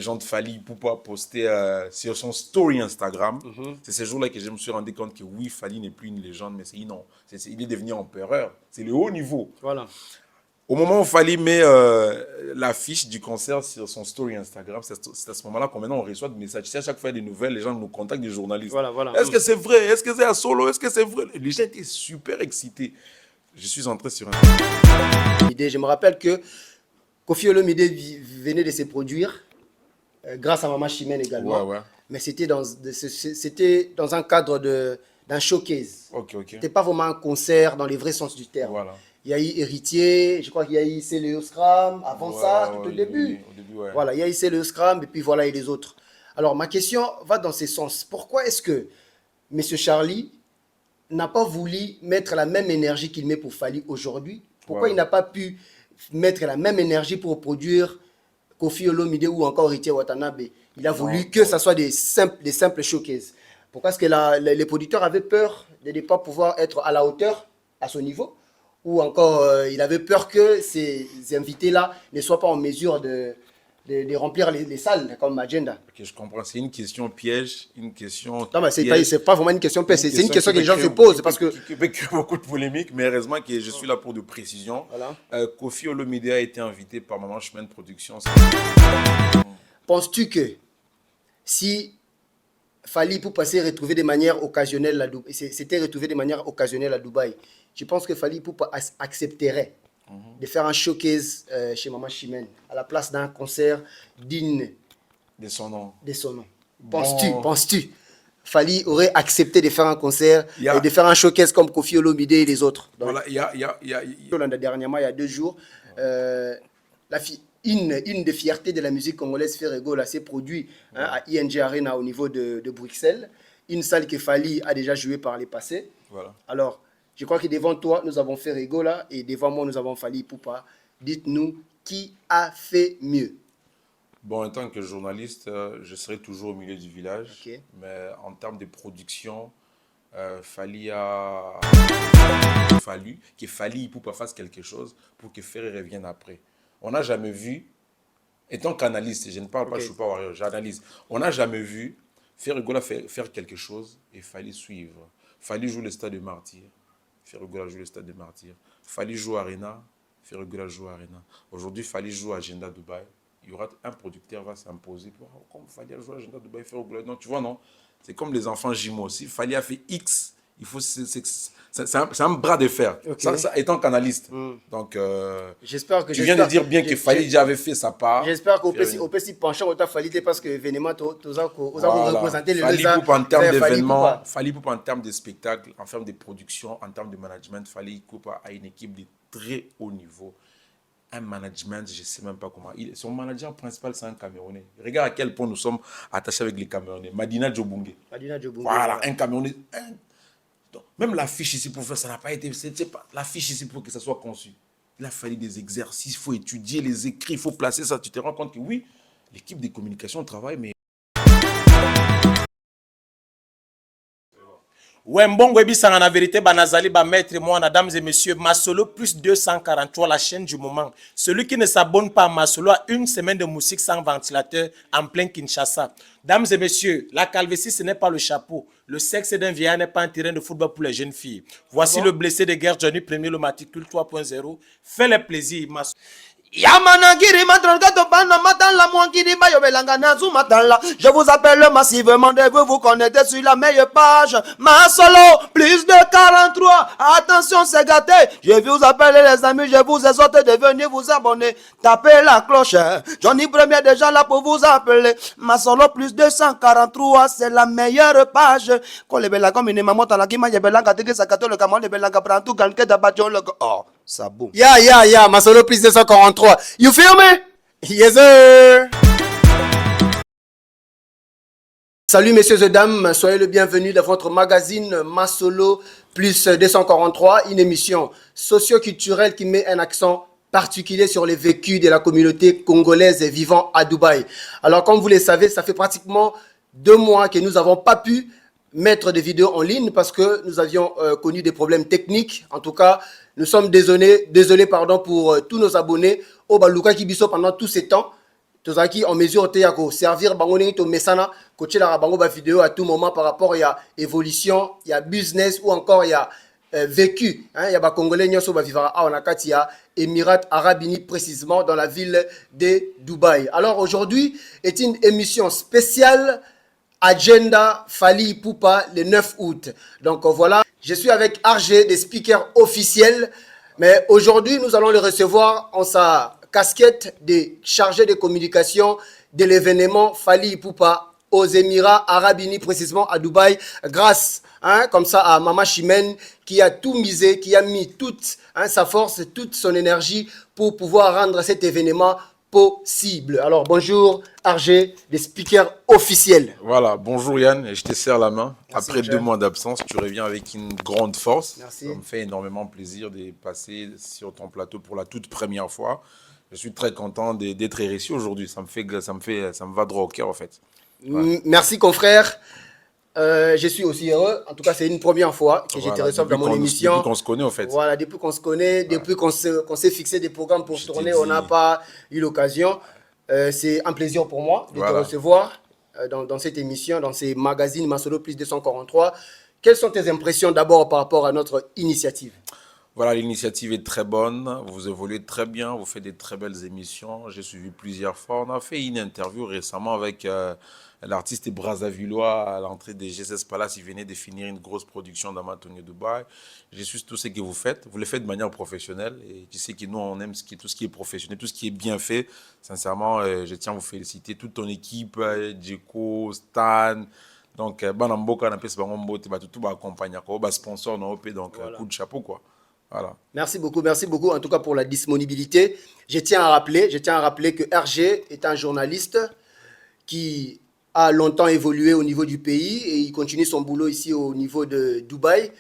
Les gens de Fally Ipupa poster sur son story Instagram. C'est ces jours-là que je me suis rendu compte que oui, Fally n'est plus une légende, mais non, il est devenu empereur. C'est le haut niveau. Voilà. Au moment où Fally met l'affiche du concert sur son story Instagram, c'est à ce moment-là qu'on on reçoit des messages. Tu sais, à chaque fois, il y a des nouvelles, les gens nous contactent, des journalistes. Voilà. Est-ce que c'est vrai? Est-ce que c'est à Solo? Est-ce que c'est vrai? Les gens étaient super excités. Je suis entré sur un... Je me rappelle que Koffi Olomide venait de se produire grâce à Maman Chimène également. Ouais. Mais c'était dans un cadre d'un showcase. Ok. C'était pas vraiment un concert dans les vrais sens du terme. Voilà. Il y a eu Héritier, je crois qu'il y a eu Célio Scram, avant ça, tout au début. Ouais. Voilà, il y a eu Célio Scram, et puis voilà, et les autres. Alors, ma question va dans ce sens. Pourquoi est-ce que M. Charlie n'a pas voulu mettre la même énergie qu'il met pour Fally aujourd'hui? Pourquoi il n'a pas pu mettre la même énergie pour produire Koffi Olomide ou encore Héritier Watanabe? Il a voulu que ça soit des simples showcases. Pourquoi est-ce que les producteurs avaient peur de ne pas pouvoir être à la hauteur, à son niveau? Ou encore, il avait peur que ces invités-là ne soient pas en mesure de remplir les salles comme Agenda. Ok, je comprends. C'est une question piège, une question... Non, mais c'est pas vraiment une question piège. C'est une question que les gens se posent. Qui peut créer beaucoup de polémiques, mais heureusement que je suis là pour de précision. Voilà. Koffi Olomide a été invité par Maman Chimène Productions. Penses-tu que si Fally Ipupa s'est retrouvé de manière occasionnelle à Dubaï, je pense que Fally Ipupa accepterait de faire un showcase chez Maman Chimène à la place d'un concert digne de son nom. Penses-tu Fally aurait accepté de faire un concert et de faire un showcase comme Koffi Olomide et les autres? Donc, voilà, dernièrement, il y a 2 jours, une des fiertés de la musique congolaise, Ferrego, s'est produit à ING Arena au niveau de Bruxelles, une salle que Fally a déjà joué par les passés. Voilà. Alors, je crois que devant toi, nous avons Ferrego et devant moi, nous avons Fally Ipupa. Dites-nous qui a fait mieux. Bon, en tant que journaliste, je serai toujours au milieu du village. Okay. Mais en termes de production, Fally Ipupa fasse quelque chose pour que Ferré revienne après. On n'a jamais vu, étant qu'analyste, je ne parle pas, je ne suis pas warrior, j'analyse. On n'a jamais vu Ferré faire quelque chose et Fally suivre. Fally joue le stade de Martyr. Ferré joue le stade de Martyr. Fally joue Arena. Ferré joue Arena. Aujourd'hui, Fally joue Agenda Dubaï. Il y aura un producteur qui va s'imposer. Comme Fally a joué Agenda Dubaï, Ferré. Non, tu vois, non. C'est comme les enfants Jimo aussi. Fally a fait X. Il faut, c'est un bras de fer. Okay. Ça étant canaliste. Donc, j'espère que tu viens de dire bien que Fally déjà avait fait sa part. J'espère qu'au PC penchant au Fally parce que événement représenter le Fally Ipupa en termes d'événements, Fally Ipupa en termes de spectacle, en termes de production, en termes de management, Fally Ipupa a une équipe de très haut niveau. Un management, je ne sais même pas comment. Son manager principal, c'est un Camerounais. Regarde à quel point nous sommes attachés avec les Camerounais. Madina Djobunge. Voilà, un Camerounais. Donc, même l'affiche ici pour faire, ça n'a pas été... L'affiche ici pour que ça soit conçu. Il a fallu des exercices, il faut étudier les écrits, il faut placer ça. Tu te rends compte que oui, l'équipe de communication travaille, mais... Ouais, mbongo ebisanga na vérité banazali ba maître moi, mesdames et messieurs, Masolo plus 243, la chaîne du moment. Celui qui ne s'abonne pas à Masolo a une semaine de musique sans ventilateur en plein Kinshasa. Dames et messieurs, la calvitie ce n'est pas le chapeau. Le sexe d'un vieillard n'est pas un terrain de football pour les jeunes filles. Voici le blessé de guerre Johnny Premier, le matricule 3.0. Fais le plaisir, Masolo. Yamanagiri madragato bana matala mwangiri bayo belanga nazu matala. Je vous appelle massivement de vous connecter sur la meilleure page Masolo plus de 43. Attention c'est gâté. Je vous appelle les amis, je vous exhorte de venir vous abonner. Tapez la cloche. Johnny Premier déjà là pour vous appeler. Masolo plus 243, c'est la meilleure page. Quand les belanga comme une maman la kima belanga tege sakato le kamon le belanga prend tout galke d'abajo le oh ça boum. Ya Masolo plus 243. You feel me? Yes sir. Salut messieurs et dames, soyez le bienvenu dans votre magazine Masolo plus 243, une émission socio-culturelle qui met un accent particulier sur les vécus de la communauté congolaise vivant à Dubaï. Alors comme vous le savez, ça fait pratiquement 2 mois que nous n'avons pas pu mettre des vidéos en ligne parce que nous avions connu des problèmes techniques. En tout cas, nous sommes désolés pour tous nos abonnés au Baluka Kibiso pendant tous ces temps. tozalaki en mesure te ya servir bango ndenge tomesana kotielaka bango bavideo à tout moment par rapport ya évolution ya business ou encore ya vécu hein, ya bacongolais nyonso bavivaka awa na kati ya Émirats Arabes Unis, précisément dans la ville de Dubaï. Alors aujourd'hui est une émission spéciale Agenda Fally Ipupa le 9 août. Donc voilà, je suis avec RG, des speakers officiels, mais aujourd'hui nous allons le recevoir en sa casquette de chargé de communication de l'événement Fally Ipupa aux Émirats Arabes Unis, précisément à Dubaï, grâce comme ça à Mama Chimène qui a tout misé, qui a mis toute sa force, toute son énergie pour pouvoir rendre cet événement possible. Alors bonjour RG, des speakers officiels. Voilà, bonjour Yann, et je te serre la main. Merci, Après 2 mois d'absence, tu reviens avec une grande force. Merci. Ça me fait énormément plaisir de passer sur ton plateau pour la toute première fois. Je suis très content d'être ici aujourd'hui. Ça me va droit au cœur en fait. Ouais. Merci confrère. Je suis aussi heureux. En tout cas, c'est une première fois que je te reçois dans mon émission. Depuis qu'on se connaît, en fait. Voilà, depuis qu'on se connaît, depuis qu'on s'est fixé des programmes pour tourner, on n'a pas eu l'occasion. C'est un plaisir pour moi de te recevoir dans cette émission, dans ces magazines Masolo Plus 243. Quelles sont tes impressions d'abord par rapport à notre initiative? Voilà, l'initiative est très bonne, vous évoluez très bien, vous faites des très belles émissions. J'ai suivi plusieurs fois. On a fait une interview récemment avec l'artiste brazzavillois à l'entrée des G16 Palace. Il venait de finir une grosse production d'Amatonio Dubaï. Je suis tout ce que vous faites. Vous le faites de manière professionnelle. Et tu sais que nous, on aime tout ce qui est professionnel, tout ce qui est bien fait. Sincèrement, je tiens à vous féliciter. Toute ton équipe, Djeko, Stan. Donc, Banamboka, on appelle ce bango, tout va accompagner. Sponsor, donc, coup de chapeau, quoi. Voilà. Merci beaucoup en tout cas pour la disponibilité. Je tiens à rappeler que RG est un journaliste qui a longtemps évolué au niveau du pays et il continue son boulot ici au niveau de Dubaï.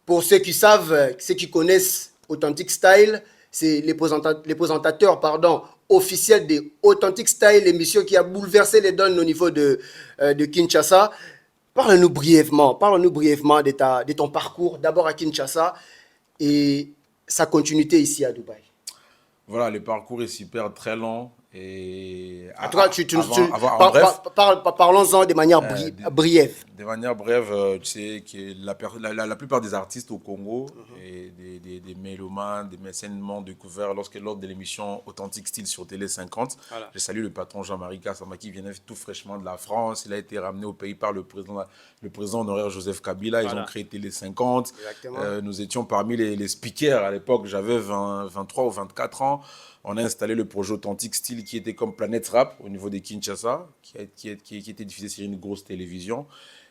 Pour ceux qui savent, ceux qui connaissent Authentic Style, c'est les présentateurs officiels de Authentic Style, l'émission qui a bouleversé les donnes au niveau de Kinshasa. Parle-nous brièvement de ton parcours, d'abord à Kinshasa et sa continuité ici à Dubaï. Voilà, le parcours est super très long. Et en tout cas, parlons-en de manière brève. De manière brève, tu sais que la plupart des artistes au Congo, et des mélomanes, des mécènes m'ont découvert lors de l'émission Authentic Style sur Télé 50. Voilà. Je salue le patron Jean-Marie Kassama qui venait tout fraîchement de la France. Il a été ramené au pays par le président honoraire Joseph Kabila. Ils ont créé Télé 50. Nous étions parmi les speakers à l'époque. J'avais 23 ou 24 ans. On a installé le projet Authentic Style qui était comme Planète Rap au niveau de Kinshasa, qui était diffusé sur une grosse télévision.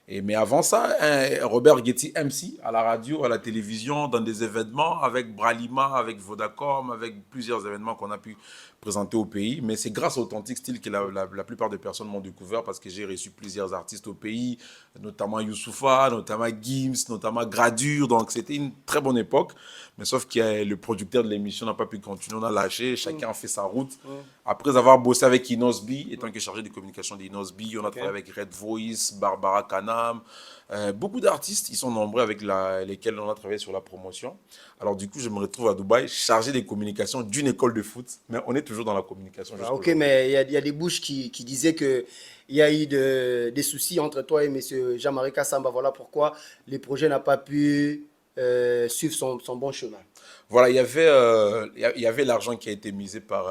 Mais avant ça, Robert Getty MC à la radio, à la télévision, dans des événements avec Bralima, avec Vodacom, avec plusieurs événements qu'on a pu présenter au pays. Mais c'est grâce à Authentic Style que la plupart des personnes m'ont découvert parce que j'ai reçu plusieurs artistes au pays, notamment Youssoufa, notamment Gims, notamment Gradure. Donc c'était une très bonne époque. Mais sauf que le producteur de l'émission n'a pas pu continuer, on a lâché, chacun a fait sa route. Après avoir bossé avec Inosbi, étant que chargé de communication d'Inosbi, on a travaillé avec Red Voice, Barbara Kanam, beaucoup d'artistes, ils sont nombreux avec lesquels on a travaillé sur la promotion. Alors du coup, je me retrouve à Dubaï, chargé des communications d'une école de foot, mais on est toujours dans la communication. Ok, mais il y a des bouches qui disaient qu'il y a eu des soucis entre toi et M. Jean-Marie Kassamba. Voilà pourquoi le projet n'a pas pu suivre son bon chemin. Voilà, il y avait l'argent qui a été misé par,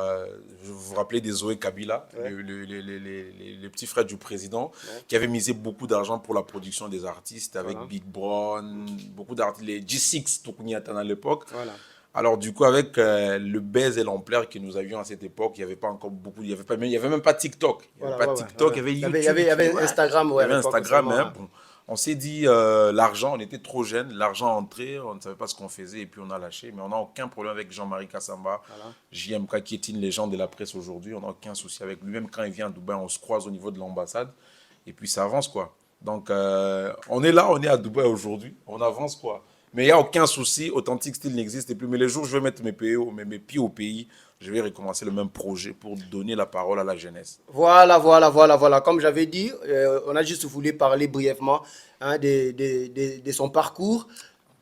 je vous rappelez, des Zoé Kabila, les petits frères du président, qui avaient misé beaucoup d'argent pour la production des artistes, avec Big Brown, beaucoup d'artistes, les G6, Tokunyatan à l'époque. Voilà. Alors du coup, avec le buzz et l'ampleur que nous avions à cette époque, il n'y avait pas encore beaucoup, il n'y avait même pas TikTok. Il n'y avait pas TikTok, il y avait YouTube. Il y avait Instagram. Il y avait Instagram, hein, bon. On s'est dit, l'argent, on était trop jeunes, l'argent entré, on ne savait pas ce qu'on faisait et puis on a lâché. Mais on n'a aucun problème avec Jean-Marie Kassamba, JMK qui est une légende de la presse aujourd'hui. On n'a aucun souci avec lui. Même quand il vient à Dubaï, on se croise au niveau de l'ambassade et puis ça avance, quoi. Donc, on est là, on est à Dubaï aujourd'hui, on avance, quoi. Mais il n'y a aucun souci, Authentic Style n'existe plus. Mais les jours où je vais mettre mes pieds au pays, je vais recommencer le même projet pour donner la parole à la jeunesse. Voilà. Comme j'avais dit, on a juste voulu parler brièvement de son parcours.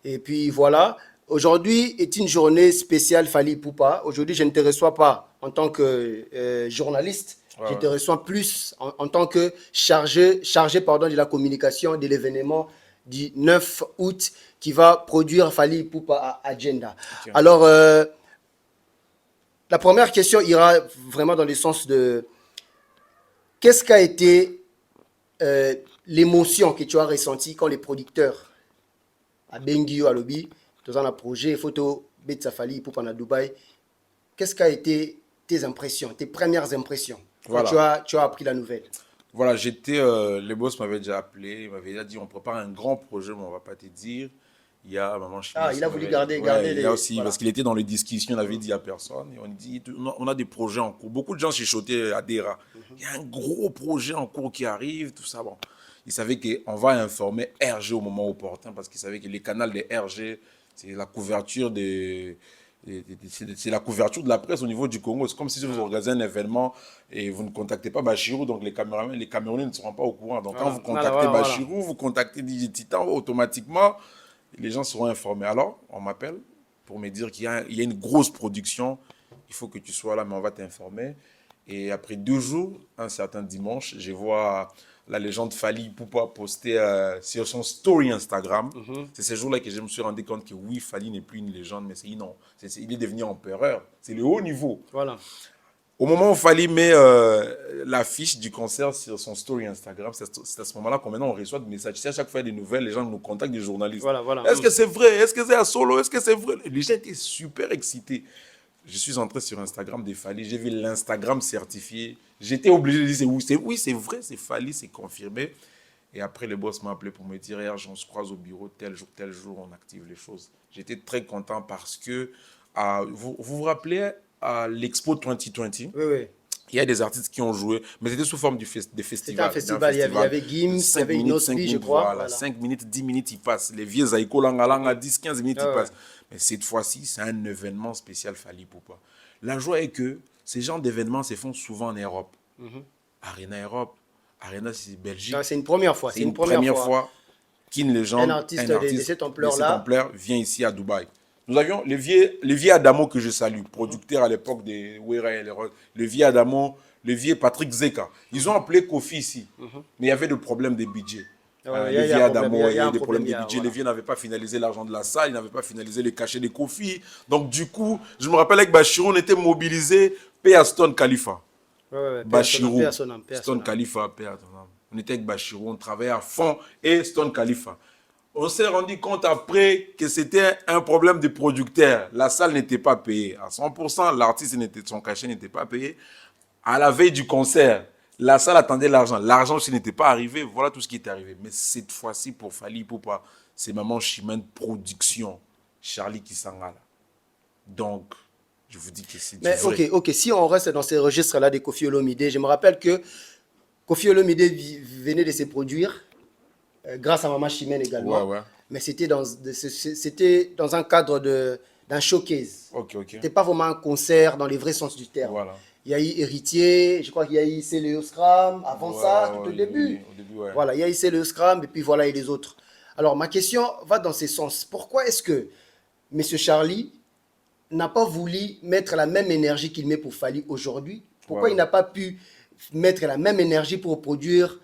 Et puis voilà, aujourd'hui est une journée spéciale Fally Ipupa. Aujourd'hui, je ne te reçois pas en tant que journaliste. Ouais, Je ouais. te reçois plus en tant que chargé de la communication de l'événement du 9 août qui va produire Fally Ipupa à Agenda. Ok. Alors, la première question ira vraiment dans le sens de qu'est-ce qu'a été l'émotion que tu as ressentie quand les producteurs à Bengio, à Lobby, dans un projet, photo, Betsa Fally Ipupa à Dubaï, qu'est-ce qu'a été tes impressions, tes premières impressions quand Voilà. tu as appris la nouvelle? Voilà, les boss m'avaient déjà appelé, ils m'avaient déjà dit on prépare un grand projet, mais on va pas te dire. Il y a Maman Chimène. Ah, il a voulu garder Il y les... a aussi, Voilà. parce qu'il était dans les discussions, il avait dit à personne. Et on dit on a des projets en cours. Beaucoup de gens chuchotaient à Dera. Il y a un gros projet en cours qui arrive, tout ça. Bon, ils savaient qu'on va informer RG au moment opportun, parce qu'ils savaient que les canaux des RG, c'est la couverture c'est la couverture de la presse au niveau du Congo. C'est comme si vous organisez un événement et vous ne contactez pas Bachirou, donc les Camerounais ne seront pas au courant. Donc quand vous contactez Bachirou, vous contactez Digititan, automatiquement, les gens seront informés. Alors, on m'appelle pour me dire qu'il y a une grosse production, il faut que tu sois là, mais on va t'informer. Et après 2 jours, un certain dimanche, je vois la légende Fally Ipupa poster sur son story Instagram. C'est ce jour-là que je me suis rendu compte que oui, Fally n'est plus une légende, mais il est devenu empereur. C'est le haut niveau. Voilà. Au moment où Fally met l'affiche du concert sur son story Instagram, c'est à ce moment-là qu'on maintenant on reçoit des messages. Tu sais, à chaque fois il y a des nouvelles, les gens nous contactent, des journalistes. Voilà. Est-ce que c'est vrai? Est-ce que c'est à Solo? Est-ce que c'est vrai? Les gens étaient super excités. Je suis entré sur Instagram de Fally, j'ai vu l'Instagram certifié. J'étais obligé de dire oui, c'est vrai, c'est Fally, c'est confirmé. Et après, le boss m'a appelé pour me dire, on se croise au bureau, tel jour, on active les choses. J'étais très content parce que, vous vous rappelez, à l'Expo 2020, Oui. il y a des artistes qui ont joué, mais c'était sous forme de festival. C'était un festival, il y avait Gims, il y avait Inospi, je crois. Voilà, 5 minutes, 10 minutes, ils passent. Les vieux Zaïko Langalanga, 10, 15 minutes, ils passent. Mais cette fois-ci, c'est un événement spécial Fally Ipupa. La joie est que ces genres d'événements se font souvent en Europe. Arena Europe, Arena c'est Belgique. C'est une première fois. C'est une première fois qu'une légende, un artiste de cette ampleur-là vient ici à Dubaï. Nous avions le vieux Adamo que je salue, producteur à l'époque de Wera et le vieux Adamo, le vieux Patrick Zeka. Ils ont appelé Kofi ici, mais il y avait des problèmes de budget. Le vieux Adamo, il y a des problèmes de budget. Les vieux n'avaient pas finalisé l'argent de la salle, ils n'avaient pas finalisé les cachets de Kofi. Donc du coup, je me rappelle avec Bachirou, on était mobilisés, paix à Stone Khalifa. Bachirou, Stone Khalifa, paix à ton âme. On était avec Bachirou, on travaillait à fond et Stone Khalifa. On s'est rendu compte après que c'était un problème de producteur. La salle n'était pas payée à 100%, l'artiste, son cachet n'était pas payé. À la veille du concert, la salle attendait l'argent. L'argent aussi n'était pas arrivé. Voilà tout ce qui est arrivé. Mais cette fois-ci, pour Fally Ipupa, c'est Maman Chimène Production, Charlie Kisangala. Donc, je vous dis que c'est du vrai. Ok, si on reste dans ces registres-là de Koffi Olomide, je me rappelle que Koffi Olomide venait de se produire grâce à Maman Chimène également. Ouais. Mais c'était dans un cadre d'un showcase. Ok. C'était pas vraiment un concert dans les vrais sens du terme. Voilà. Il y a eu Héritier, je crois qu'il y a eu Célio Scram, avant tout au début. Ouais. Voilà, il y a eu Célio Scram, et puis voilà, et les autres. Alors, ma question va dans ce sens. Pourquoi est-ce que M. Charlie n'a pas voulu mettre la même énergie qu'il met pour Fally aujourd'hui? Pourquoi il n'a pas pu mettre la même énergie pour produire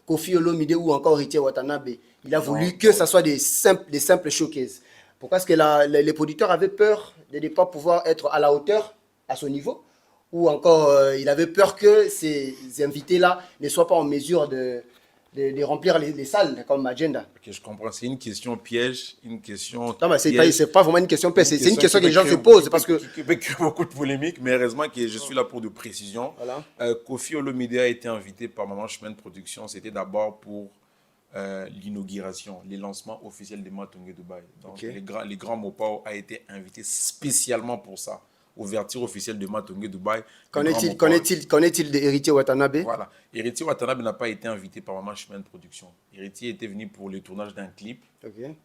Koffi Olomide ou encore Héritier Watanabe? Il a voulu que ça soit des simples showcases. Pourquoi est-ce que les producteurs avaient peur de ne pas pouvoir être à la hauteur, à son niveau? Ou encore, il avait peur que ces invités-là ne soient pas en mesure de remplir les salles comme Agenda. Ok, je comprends. C'est une question piège, une question... Non, mais c'est pas vraiment une question piège. C'est une question que les gens se posent. Parce que... Qui peut créer beaucoup de polémiques, mais heureusement que je suis là pour de précision. Voilà. Koffi Olomide a été invité par Maman Chimène Production. C'était d'abord pour l'inauguration, les lancements officiels de Matongé Dubaï. Donc, les grands Mopao a été invité spécialement pour ça. Ouverture officielle de Matongé Dubaï. Qu'en est-il d'Héritier Watanabe? Voilà. Héritier Watanabe n'a pas été invité par Maman Chimène Production. Héritier était venu pour le tournage d'un clip.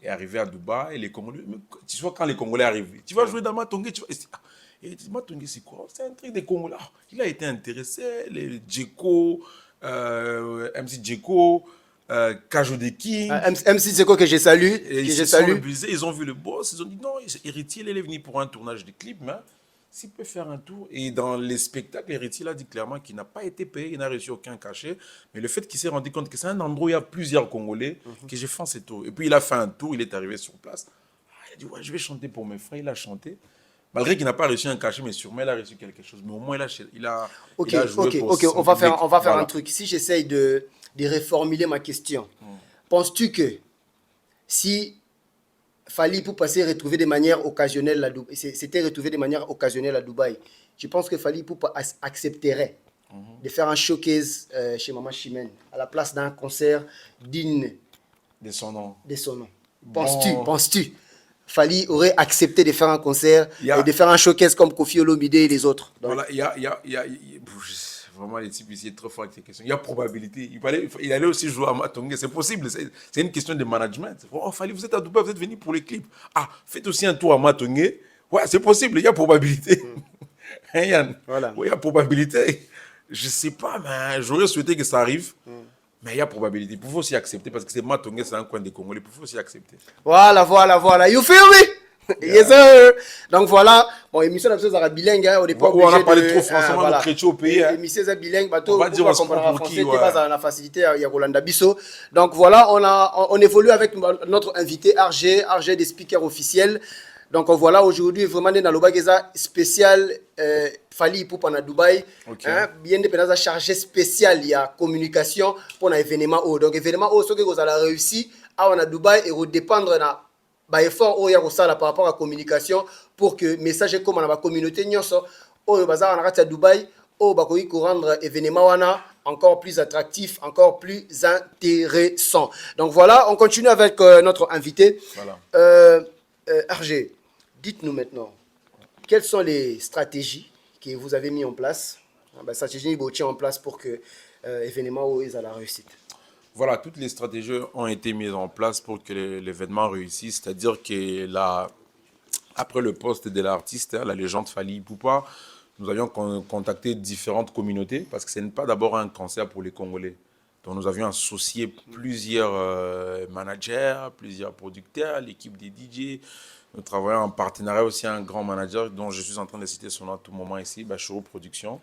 Et arrivé à Dubaï, et les Congolais... Tu vois, quand les Congolais arrivent, tu vas jouer dans Matongé, tu vas... Héritier Matongé, c'est quoi? C'est un truc des Congolais. Il a été intéressé, les Djeko, MC Djeko, Kajo de King. MC Djeko que je salue. Ils ont vu le boss, ils ont dit non, Héritier, il est venu pour un tournage de clip, mais s'il peut faire un tour. Et dans les spectacles, Héritier il a dit clairement qu'il n'a pas été payé, il n'a reçu aucun cachet. Mais le fait qu'il s'est rendu compte que c'est un endroit où il y a plusieurs Congolais, que j'ai fait ce tour. Et puis il a fait un tour, il est arrivé sur place. Il a dit, ouais, je vais chanter pour mes frères. Il a chanté. Malgré qu'il n'a pas reçu un cachet, mais sûrement il a reçu quelque chose. Mais au moins, Ok, il a joué pour ok, son on va public. faire Voilà. un truc. Si j'essaye de reformuler ma question, penses-tu que si Fally Ipupa s'est retrouvé de manière occasionnelle s'était retrouvé de manière occasionnelle à Dubaï, je pense que Fally Ipupa accepterait de faire un showcase chez Mama Chimène à la place d'un concert digne De son nom. de son nom. Bon. Penses-tu Fally aurait accepté de faire un concert et de faire un showcase comme Kofi Olomide et les autres? Donc, voilà, vraiment, les types ici sont trop forts avec ces questions. Il y a probabilité. Il allait aussi jouer à Matongue. C'est possible. C'est une question de management. Oh, Fally, vous êtes à Dubaï, vous êtes venu pour les clips. Ah, faites aussi un tour à Matongue. Ouais, c'est possible. Il y a probabilité. Hein, Yann? Voilà. Oui, il y a probabilité. Je ne sais pas, mais j'aurais souhaité que ça arrive. Mais il y a probabilité. Il faut aussi accepter parce que c'est Matongue, c'est un coin des Congolais. Il faut aussi accepter. Voilà. You feel me? Yes, sir. Donc voilà, bon, émission d'absence bilingue, hein, on n'est pas On obligé a parlé de... trop français, on va au pays. Hein. Émission bilingue, On va dire on se prend pour français, qui, ouais. pas la facilité, il y a Rolanda Bisso. Donc voilà, on évolue avec notre invité RG des speakers officiels. Donc voilà, aujourd'hui, vraiment, dans le bagage spécial, Fally Ipupa à Dubaï. Okay. Hein, bien de pénal chargé spécial, il y a communication pour un événement. Donc événement, ce que vous allez réussir à Dubaï et vous dépendre de effort au par rapport à la communication pour que le message comme dans la communauté au bazar en Dubaï au bakoyi pour rendre événement encore plus attractif, encore plus intéressant. Donc voilà, on continue avec notre invité. Voilà. RG, dites-nous maintenant, quelles sont les stratégies que vous avez mis en place, stratégies que vous en place pour que l'événement ait la réussite? Voilà, toutes les stratégies ont été mises en place pour que l'événement réussisse. C'est-à-dire que après le poste de l'artiste, la légende Fally Ipupa, nous avions contacté différentes communautés parce que ce n'est pas d'abord un concert pour les Congolais. Donc nous avions associé plusieurs managers, plusieurs producteurs, l'équipe des DJ. Nous travaillons en partenariat aussi avec un grand manager dont je suis en train de citer son nom à tout moment ici, Bachoro Production,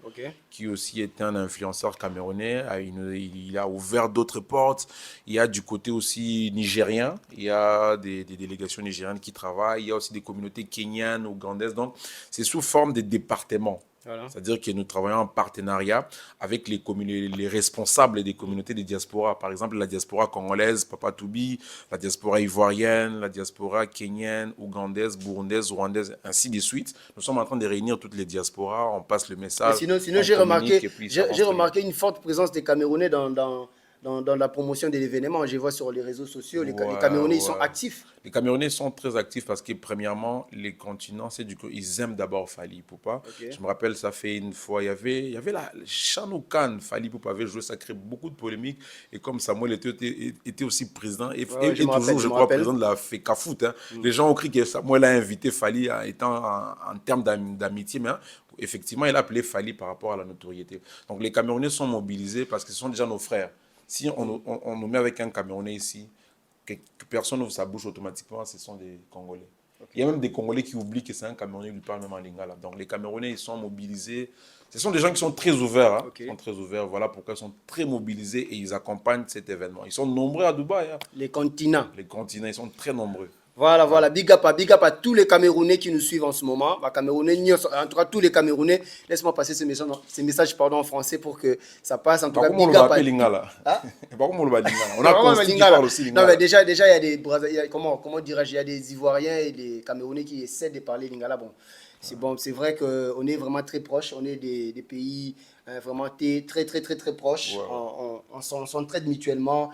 qui aussi est un influenceur camerounais. Il a ouvert d'autres portes. Il y a du côté aussi nigérien. Il y a des délégations nigériennes qui travaillent. Il y a aussi des communautés kenyanes, ougandaises. Donc, c'est sous forme de départements. Voilà. C'est-à-dire que nous travaillons en partenariat avec les responsables des communautés de diaspora. Par exemple, la diaspora congolaise, Papa Toubi, la diaspora ivoirienne, la diaspora kenyenne, ougandaise, burundaise, rwandaise, ainsi de suite. Nous sommes en train de réunir toutes les diasporas, on passe le message. Mais sinon j'ai remarqué une forte présence des Camerounais dans la promotion de l'événement. Je vois sur les réseaux sociaux, les Camerounais, ils sont actifs. Les Camerounais sont très actifs parce que, premièrement, les continents, ils aiment d'abord Fally Ipupa. Je me rappelle, ça fait une fois, il y avait la Chanoukan, Fally Ipupa avait joué, ça crée beaucoup de polémiques. Et comme Samuel était aussi président, et toujours, je crois, président de la FECAFOOT, hein, les gens ont cru que Samuel a invité Fally étant en termes d'amitié, mais effectivement, il a appelé Fally par rapport à la notoriété. Donc, les Camerounais sont mobilisés parce que ce sont déjà nos frères. Si on nous met avec un Camerounais ici, que personne n'ouvre sa bouche automatiquement, ce sont des Congolais. Il y a même des Congolais qui oublient que c'est un Camerounais qui lui parle même en lingala. Donc les Camerounais, ils sont mobilisés. Ce sont des gens qui sont très ouverts. Hein. Ils sont très ouverts. Voilà pourquoi ils sont très mobilisés et ils accompagnent cet événement. Ils sont nombreux à Dubaï. Hein. Les continents. Les continents, ils sont très nombreux. Voilà. Big up à tous les Camerounais qui nous suivent en ce moment. Camerounais, en tout cas, tous les Camerounais. Laisse-moi passer ces messages en français pour que ça passe. En tout cas, big up à... Lingala. On a Consti qui parle aussi Lingala. Non, mais déjà, il y a des... Comment dirais-je? Il y a des Ivoiriens et des Camerounais qui essaient de parler Lingala. Bon, c'est vrai qu'on est vraiment très proches. On est des pays vraiment très proches. Ouais. On s'entraide mutuellement.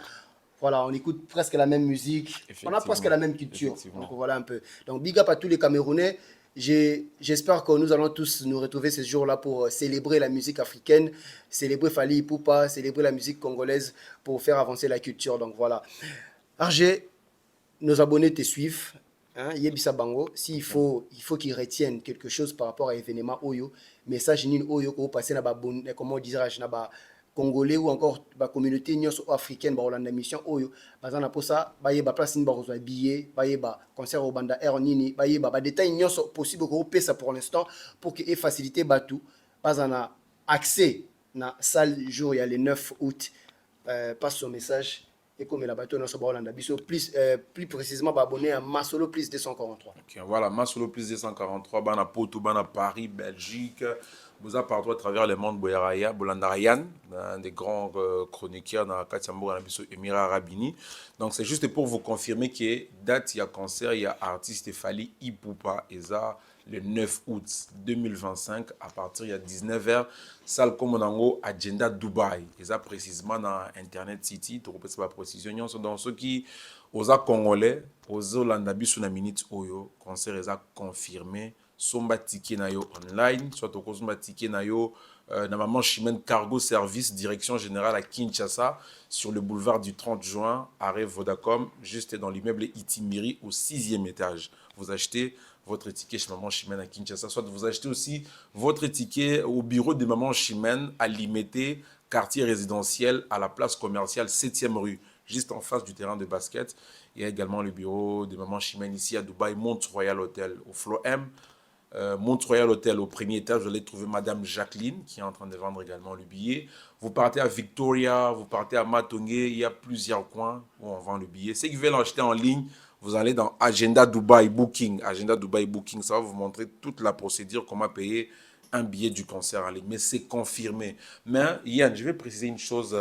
Voilà, on écoute presque la même musique, on a presque la même culture. Donc voilà un peu. Donc big up à tous les Camerounais. J'espère que nous allons tous nous retrouver ce jour-là pour célébrer la musique africaine, célébrer Fally Ipupa, célébrer la musique congolaise pour faire avancer la culture. Donc voilà. RG, nos abonnés te suivent. Yebisa Bango, s'il faut qu'ils retiennent quelque chose par rapport à l'événement Oyo, message nul Oyo, ko passer na ba comment dirais-je na ba Congolais ou encore la communauté africaine ba Hollande mission oyo bazana pour ça baye ba place ni ba reçoit billet baye ba concert au banda air nini baye ba détail nyonso possible ko pesa pour l'instant pour que et faciliter batou bazana accès na salle jour il y a le 9 août passe son message et comme la bateau dans ce Hollande biso plus précisément ba abonné à Masolo plus 243. OK, voilà, Masolo plus 243 bana Porto bana Paris, Belgique. Vous avez partout à travers le monde, Boyaraya, Bolandarayan, un des grands chroniqueurs dans Katiambo, Emira Arabini. Donc c'est juste pour vous confirmer qu'il y a date, il y a concert, il y a artiste Fally Ipupa et ça le 9 août 2025 à partir de 19h, salle comme on a agenda Dubaï. Et ça précisément dans Internet City, tu repères pas précision. Dans ceux qui aux Congolais, aux Hollandais, sur la minute Oyo, concert est confirmé. Somba ticket na yo online, soit au somba ticket na yo na maman Chimène Cargo Service, direction générale à Kinshasa, sur le boulevard du 30 juin, arrêt Vodacom, juste dans l'immeuble Itimiri au 6e étage. Vous achetez votre ticket chez maman Chimène à Kinshasa, soit vous achetez aussi votre ticket au bureau de maman Chimène à Limité, quartier résidentiel à la place commerciale 7e rue, juste en face du terrain de basket. Il y a également le bureau de maman Chimène ici à Dubaï, Mont-Royal Hotel au Flow M. Mont-Royal Hotel au premier étage, vous allez trouver Madame Jacqueline qui est en train de vendre également le billet. Vous partez à Victoria, vous partez à Matongé, il y a plusieurs coins où on vend le billet. Ceux qui veulent l'acheter en ligne, vous allez dans Agenda Dubaï Booking. Agenda Dubaï Booking, ça va vous montrer toute la procédure, comment payer un billet du concert en ligne. Mais c'est confirmé. Mais Yann, je vais préciser une chose.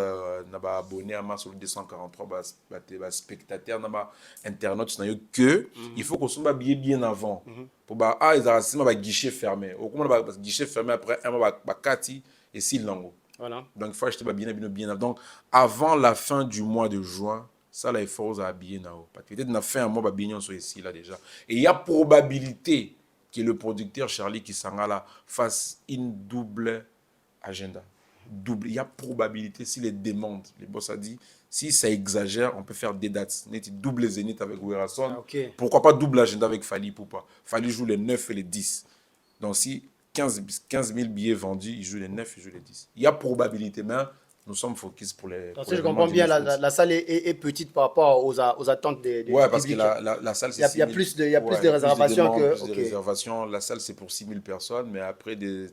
N'a pas abonné à Masolo 243 spectateurs, n'a pas internautes, que il faut qu'on soit billet bien avant. Pour ils ont un guichet fermé. Au moment où guichet fermé après un mois kati et si lango. Voilà. Donc il faut acheter bien avant. Donc avant la fin du mois de juin, ça là il faut habiller nao. Peut-être na fin un mois bien sur ici là déjà. Et il y a probabilité que le producteur Charlie Kisangala fasse une double agenda. Double. Il y a probabilité si les demandes, les boss a dit, si ça exagère, on peut faire des dates. Double zénith avec Werason. Ah, okay. Pourquoi pas double agenda avec Fally Ipupa? Fally joue les 9 et les 10. Donc si 15 000 billets vendus, il joue les 9 et il joue les 10. Il y a probabilité, mais nous sommes focus pour les... Donc, si je comprends bien, la salle est petite par rapport aux attentes des ouais, parce que la salle, c'est il y a plus de réservations que... Plus de réservations. La salle, c'est pour 6 000 personnes, mais après des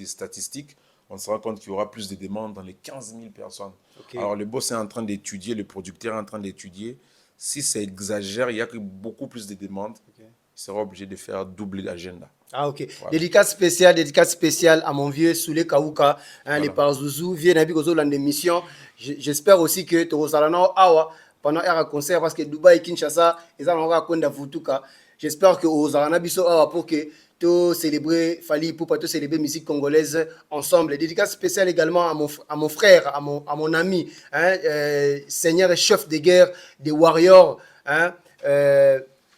statistiques, on se rend compte qu'il y aura plus de demandes dans les 15 000 personnes. Okay. Alors, le boss est en train d'étudier, le producteur est en train d'étudier. Si ça exagère, il y a beaucoup plus de demandes. Okay. Il sera obligé de faire double agenda. Ah, ok. Voilà. Dédicace spéciale à mon vieux Soule Kaouka, hein, voilà. Les Parzouzou, vieux Nabi Gozo, dans l'émission. J'espère aussi que tu auras awa pendant un concert parce que Dubaï, Kinshasa, ils ont un compte d'Avoutuka. J'espère que vous aurez awa pour que tu célébrer Fally Ipupa, tu célébrer musique congolaise ensemble. Dédicace spéciale également à mon frère, à mon ami, hein, seigneur et chef de guerre des Warriors, hein,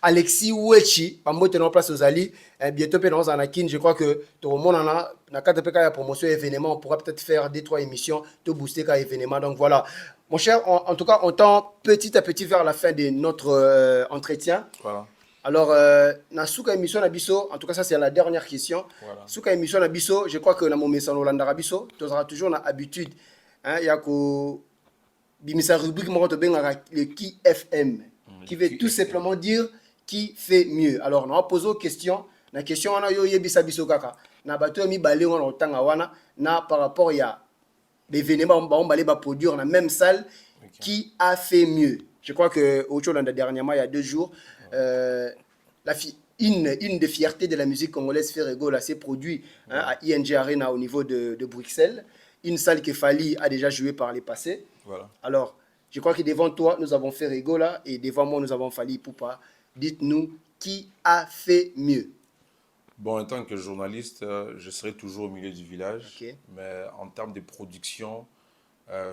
Alexis Ouechi, Pambote en place aux Ali, bientôt dans Anakin, je crois que tout le monde en a, dans quatre PK promotion événement, on pourra peut-être faire 2-3 émissions, tout booster qu'à événement. Donc voilà, mon cher, en tout cas, on tend petit à petit vers la fin de notre entretien. Voilà. Alors, na souka émission na biso, en tout cas ça c'est la dernière question. Voilà. Souka émission na biso, je crois que na momé sans Hollande biso, tu auras toujours na habitude, hein, il y a que bimisa rubrique mo to benga le qui FM, qui veut tout simplement dire qui fait mieux. Alors, on va poser une question. La question, on a eu biso kaka. Na bateau mi balé on tanga wana na par rapport à l'événement on balé ba produire dans la même salle. Okay. Qui a fait mieux. Je crois que au Hollande dernièrement il y a 2 jours, une des fiertés de la musique congolaise Ferrego là s'est produit hein, à ING Arena au niveau de Bruxelles, une salle que Fally a déjà joué par les passés. Voilà. Alors, je crois que devant toi nous avons Ferrego là et devant moi nous avons Fally Ipupa. Dites-nous qui a fait mieux. Bon, en tant que journaliste, je serai toujours au milieu du village. Okay. Mais en termes de production,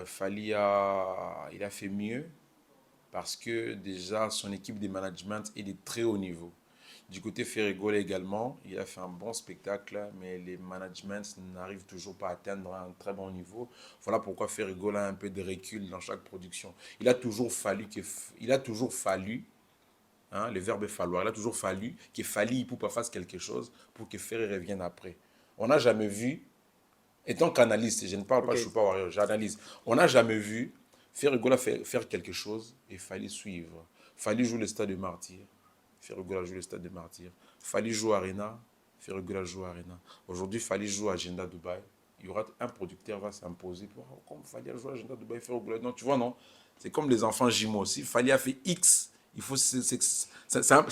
Fally il a fait mieux parce que déjà son équipe de management est de très haut niveau. Du côté Ferrego également, il a fait un bon spectacle, mais les managements n'arrivent toujours pas à atteindre un très bon niveau. Voilà pourquoi Ferrego a un peu de recul dans chaque production. Il a toujours fallu hein, le verbe falloir. Il a toujours fallu que Fally Ipupa fasse quelque chose pour que Ferré revienne après. On n'a jamais vu étant qu'analyste, je ne parle pas, je ne suis pas warrior, j'analyse. On n'a jamais vu Ferregola faire quelque chose et il fallait suivre. Il fallait jouer le stade de Martyr. Ferregola joue le stade de Martyr. Il fallait jouer Arena. Ferregola joue Arena. Aujourd'hui, il fallait jouer Agenda Dubaï. Il y aura un producteur qui va s'imposer pour comme il fallait jouer Agenda Dubaï, Ferregola. Non, tu vois, non. C'est comme les enfants jumeaux aussi. Il fallait faire X. Il faut, c'est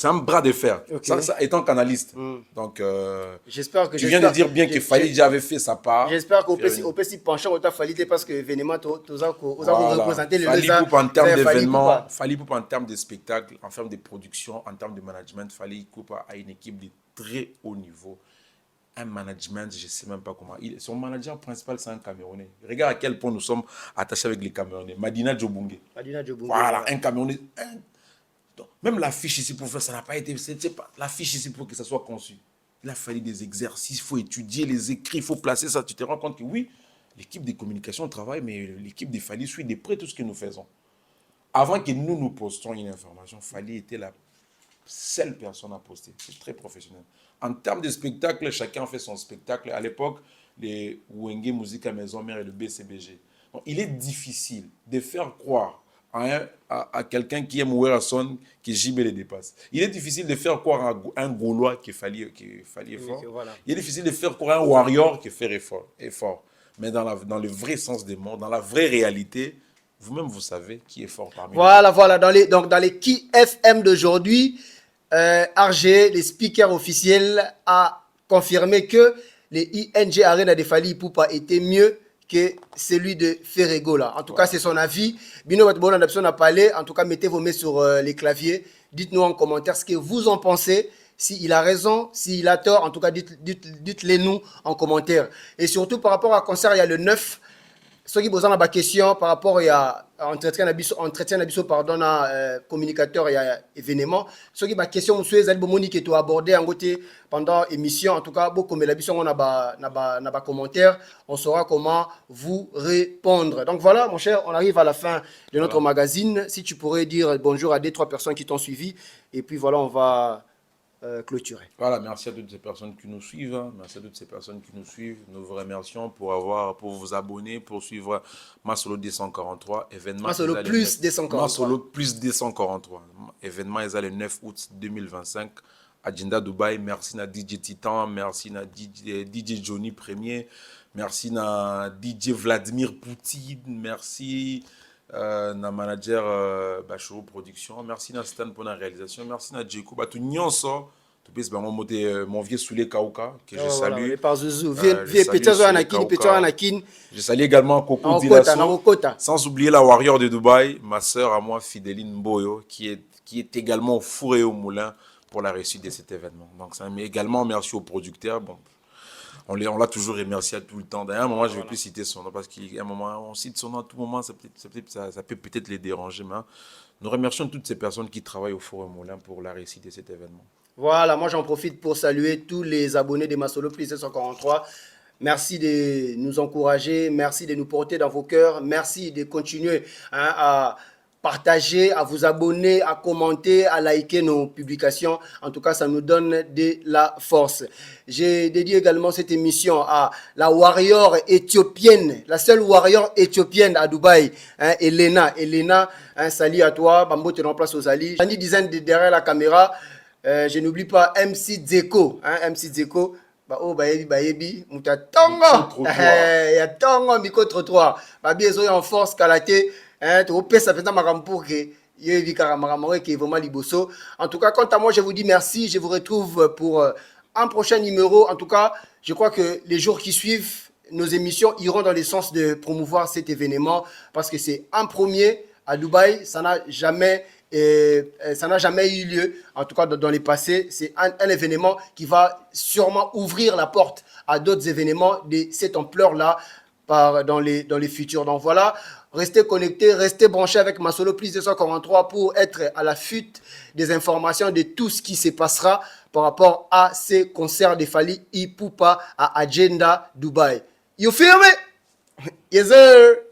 un bras de fer. Ça étant qu'analyste. Donc, tu viens de dire bien qu'il fallait, j'avais fait sa part. J'espère qu'au petit penchant, il fallait parce que l'événement, vous représenter le Fallait en termes d'événements, fallait en termes de spectacle, en termes de production, en termes de management, fallait à une équipe de très haut niveau. Un management, je ne sais même pas comment. Son manager principal, c'est un Camerounais. Regarde à quel point nous sommes attachés avec les Camerounais. Madina Djobunge. Voilà, un Camerounais. Même l'affiche ici pour faire, ça n'a pas été. L'affiche ici pour que ça soit conçu. Il a fallu des exercices, il faut étudier les écrits, il faut placer ça. Tu te rends compte que oui, l'équipe de communication travaille, mais l'équipe de Fally suit de près tout ce que nous faisons. Avant que nous postions une information, Fally était la seule personne à poster. C'est très professionnel. En termes de spectacle, chacun fait son spectacle. À l'époque, les Wenge Musica Maison Mère et le BCBG. Donc, il est difficile de faire croire à quelqu'un qui aime Werrason que JB les dépasse. Il est difficile de faire croire à un Gaulois qui fallait fort. Voilà. Il est difficile de faire croire à un Warrior qui fait fort. Mais dans le vrai sens des mots, dans la vraie réalité, vous-même vous savez qui est fort parmi nous. Voilà. Dans les Qui FM d'aujourd'hui, RG, les speakers officiels, a confirmé que les ING Arena de Fally Ipupa étaient mieux que celui de Ferregola. En tout cas, c'est son avis. Bino Batbola a parlé. En tout cas, mettez vos mains sur les claviers. Dites-nous en commentaire ce que vous en pensez. S'il a raison, s'il a tort, en tout cas, dites-les nous en commentaire. Et surtout, par rapport à concert, il y a le 9. Ceux qui posent la question par rapport à entretien d'abisso, pardon, communicateur et événement. Ceux qui posent question, monsieur, vous avez qui est abordé en côté pendant l'émission. En tout cas, beaucoup de l'abisso, on a pas commentaire. On saura comment vous répondre. Donc voilà, mon cher, on arrive à la fin de notre magazine. Si tu pourrais dire bonjour à 2-3 personnes qui t'ont suivi. Et puis voilà, on va clôturer. Voilà, merci à toutes ces personnes qui nous suivent. Merci à toutes ces personnes qui nous suivent. Nous vous remercions pour vous abonner, pour suivre Masolo 243 événement. Masolo plus 243. Masolo plus 243. Événement est le 9 août 2025 à Agenda Dubaï. Merci à DJ Titan, merci à DJ Johnny Premier, merci à DJ Vladimir Poutine, merci à manager Bachoro Production, merci à Stan pour la réalisation, merci à Djeko, tout nyonso. Mon vieux Soulé Kauka, que je salue. Je salue également Coco Dilasso. Sans oublier la Warrior de Dubaï, ma soeur à moi, Fidéline Mboyo, qui est également au four et au moulin pour la réussite de cet événement. Donc, mais également merci aux producteurs. Bon, on l'a toujours remercié à tout le temps. D'ailleurs, à un moment, je ne vais plus citer son nom parce qu'à un moment, on cite son nom à tout moment, ça peut peut-être les déranger. Mais nous remercions toutes ces personnes qui travaillent au four et au moulin pour la réussite de cet événement. Voilà, moi j'en profite pour saluer tous les abonnés de Masolo Plus 243. Merci de nous encourager, merci de nous porter dans vos cœurs, merci de continuer à partager, à vous abonner, à commenter, à liker nos publications. En tout cas, ça nous donne de la force. J'ai dédié également cette émission à la warrior éthiopienne, la seule warrior éthiopienne à Dubaï, Elena. Elena, salut à toi, Bambo te remplace aux alliés. Annie Dizaine derrière la caméra. Je n'oublie pas MC Dzeko, MC Dzeko, bayebi, muta tongo, ya tongo miko trottoir, babi ezo en force kalaté, to pesa pesa makampo ke yebi karamaramo ke vraiment liboso. En tout cas, quant à moi, je vous dis merci, je vous retrouve pour un prochain numéro. En tout cas, je crois que les jours qui suivent, nos émissions iront dans le sens de promouvoir cet événement parce que c'est un premier à Dubaï, ça n'a jamais eu lieu, en tout cas dans les passés. C'est un événement qui va sûrement ouvrir la porte à d'autres événements de cette ampleur-là dans les futurs. Donc voilà, restez connectés, restez branchés avec Masolo Plus 243 pour être à l'affût des informations de tout ce qui se passera par rapport à ces concerts de Fally Ipupa à Agenda Dubaï. You feel me? Yes sir.